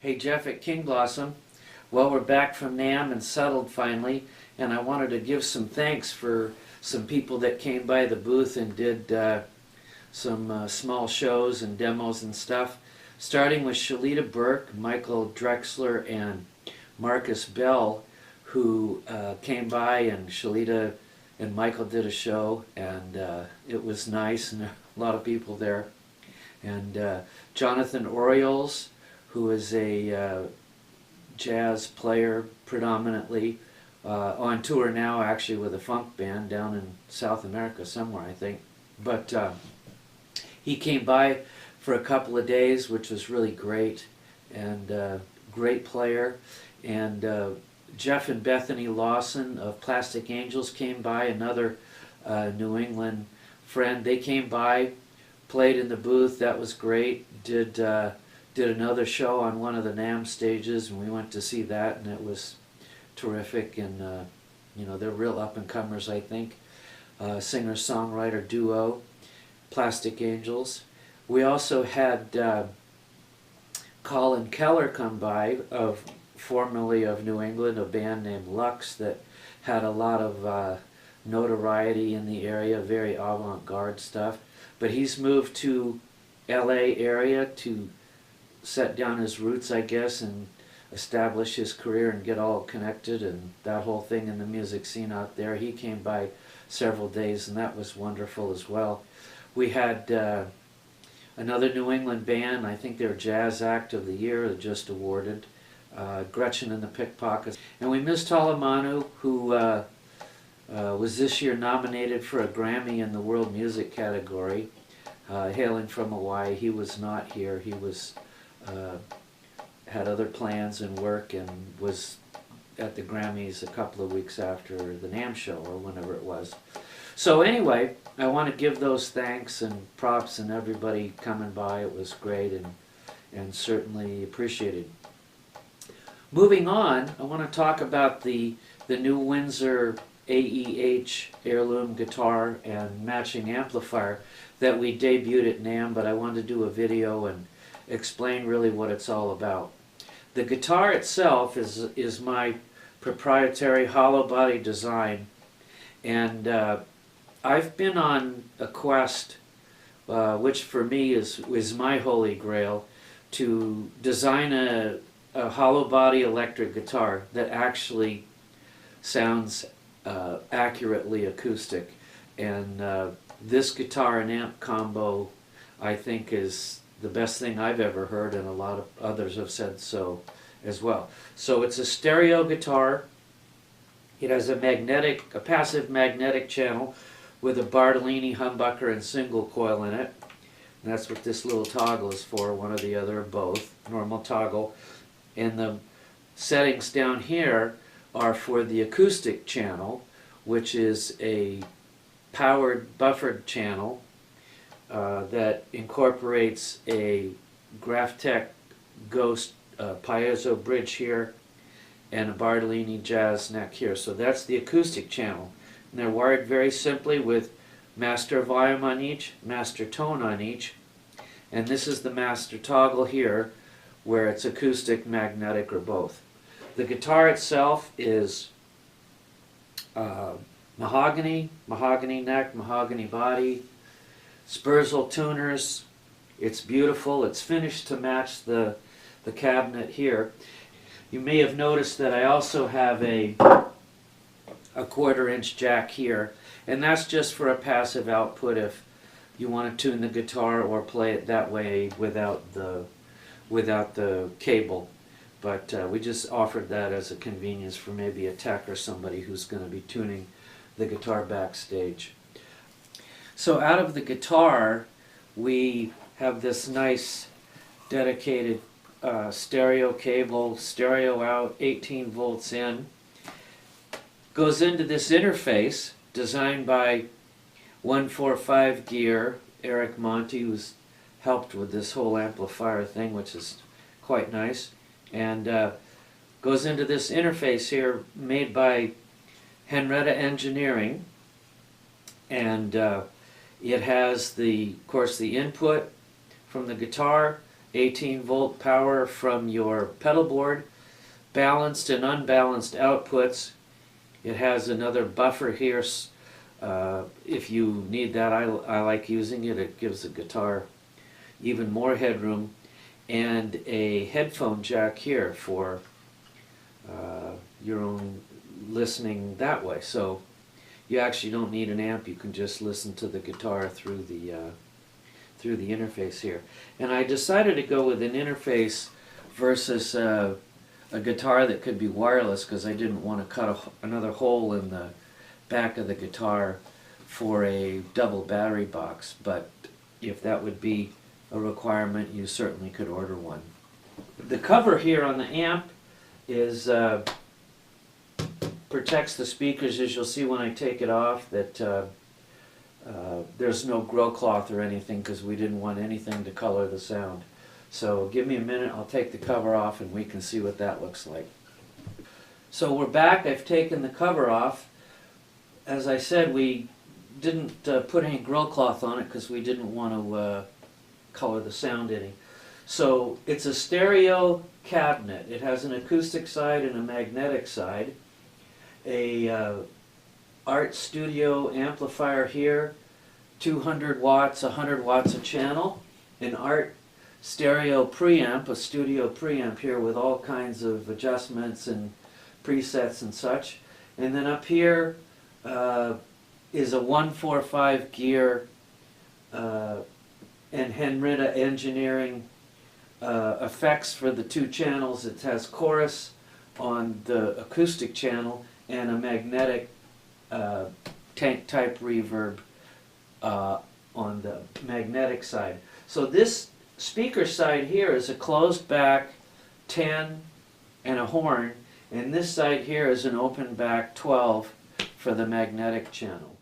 Hey Jeff at King Blossom. Well, we're back from NAMM and settled finally, and I wanted to give some thanks for some people that came by the booth and did some small shows and demos and stuff. Starting with Shalita Burke, Michael Drexler, and Marcus Bell, who came by, and Shalita and Michael did a show, and it was nice, and a lot of people there. And Jonathan Orioles, who is a jazz player predominantly, on tour now actually with a funk band down in South America somewhere, I think. But he came by for a couple of days, which was really great, and great player. And Jeff and Bethany Lawson of Plastic Angels came by, another New England friend. They came by, played in the booth, that was great. Did another show on one of the NAMM stages, and we went to see that, and it was terrific. And you know, they're real up-and-comers, I think. Singer-songwriter duo, Plastic Angels. We also had Colin Keller come by, formerly of New England, a band named Lux that had a lot of notoriety in the area, very avant-garde stuff. But he's moved to LA area to set down his roots, I guess, and establish his career and get all connected and that whole thing in the music scene out there. He came by several days, and that was wonderful as well. We had another New England band, I think they're Jazz Act of the Year, just awarded, Gretchen and the Pickpockets. And we missed Talamanu, who was this year nominated for a Grammy in the World Music category, hailing from Hawaii. He was not here. He was had other plans and work, and was at the Grammys a couple of weeks after the NAMM show, or whenever it was. So anyway, I want to give those thanks and props and everybody coming by. It was great and certainly appreciated. Moving on, I want to talk about the new Windsor AEH Heirloom guitar and matching amplifier that we debuted at NAMM, but I wanted to do a video and explain really what it's all about. The guitar itself is my proprietary hollow body design, and I've been on a quest, which for me is my holy grail, to design a hollow body electric guitar that actually sounds accurately acoustic. And this guitar and amp combo, I think, is the best thing I've ever heard, and a lot of others have said so as well. So it's a stereo guitar. It has a passive magnetic channel with a Bartolini humbucker and single coil in it. And that's what this little toggle is for, one or the other or both, normal toggle. And the settings down here are for the acoustic channel, which is a powered buffered channel that incorporates a Graphtec Ghost piezo bridge here and a Bartolini jazz neck here. So that's the acoustic channel. And they're wired very simply with master volume on each, master tone on each. And this is the master toggle here, where it's acoustic, magnetic, or both. The guitar itself is mahogany neck, mahogany body, Spurzl tuners. It's beautiful. It's finished to match the cabinet here. You may have noticed that I also have a 1/4-inch jack here, and that's just for a passive output if you want to tune the guitar or play it that way without the cable. But we just offered that as a convenience for maybe a tech or somebody who's going to be tuning the guitar backstage. So out of the guitar, we have this nice dedicated stereo cable, stereo out, 18 volts in. Goes into this interface designed by 145 Gear, Eric Monty, who's helped with this whole amplifier thing, which is quite nice. And goes into this interface here made by Henrietta Engineering, and it has of course the input from the guitar, 18-volt power from your pedal board, balanced and unbalanced outputs. It has another buffer here if you need that. I like using it. It gives the guitar even more headroom, and a headphone jack here for your own listening that way. So you actually don't need an amp. You can just listen to the guitar through the interface here. And I decided to go with an interface versus a guitar that could be wireless, because I didn't want to cut another hole in the back of the guitar for a double battery box. But if that would be a requirement, you certainly could order one. The cover here on the amp is protects the speakers, as you'll see when I take it off, that there's no grill cloth or anything, because we didn't want anything to color the sound. So give me a minute, I'll take the cover off and we can see what that looks like. So we're back. I've taken the cover off. As I said, we didn't put any grill cloth on it because we didn't want to color the sound any. So it's a stereo cabinet. It has an acoustic side and a magnetic side. A Art Studio amplifier here, 200 watts, 100 watts a channel. An Art stereo preamp, a studio preamp here with all kinds of adjustments and presets and such. And then up here is a 145 gear and Henrietta Engineering effects for the two channels. It has chorus on the acoustic channel and a magnetic tank type reverb on the magnetic side. So this speaker side here is a closed back 10 and a horn, and this side here is an open back 12 for the magnetic channel.